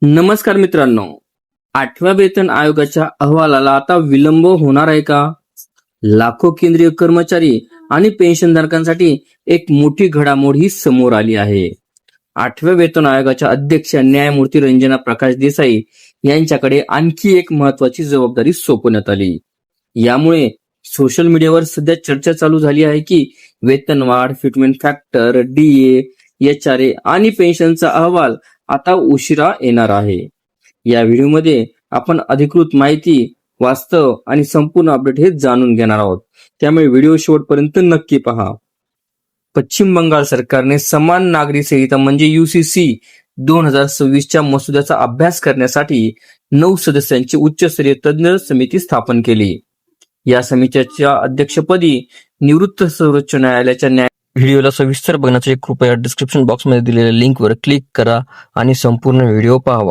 नमस्कार मित्रांनो, 8व्या वेतन आयोगाच्या अहवालाला आता विलंब होणार आहे का? लाखो केंद्रीय कर्मचारी आणि पेन्शनधारकांसाठी एक मोठी घडामोड ही समोर आली आहे. 8व्या वेतन आयोगाच्या अध्यक्ष न्यायमूर्ती रंजना प्रकाश देसाई यांच्याकडे आणखी एक महत्वाची जबाबदारी सोपवण्यात आली. यामुळे सोशल मीडियावर सध्या चर्चा चालू झाली आहे की वेतनवाढ, फिटमेंट फॅक्टर, डीए, एचआरए आणि पेन्शनचा अहवाल आता उशिरा येणार आहे. या व्हिडिओमध्ये आपण अधिकृत माहिती, वास्तव आणि संपूर्ण अपडेट हे जाणून घेणार आहोत. त्यामुळे व्हिडिओ शेवटपर्यंत नक्की पहा. पश्चिम बंगाल सरकारने समान नागरी संहिता म्हणजे UCC 2026च्या मसुद्याचा अभ्यास करण्यासाठी 9 सदस्यांची उच्चस्तरीय तज्ञ समिती स्थापन केली. या समितीच्या अध्यक्षपदी निवृत्त सर्वोच्च न्यायालयाच्या व्हिडिओला सविस्तर बघण्यासाठी कृपया डिस्क्रिप्शन बॉक्समध्ये दिलेल्या लिंकवर क्लिक करा आणि संपूर्ण व्हिडिओ पाहावा.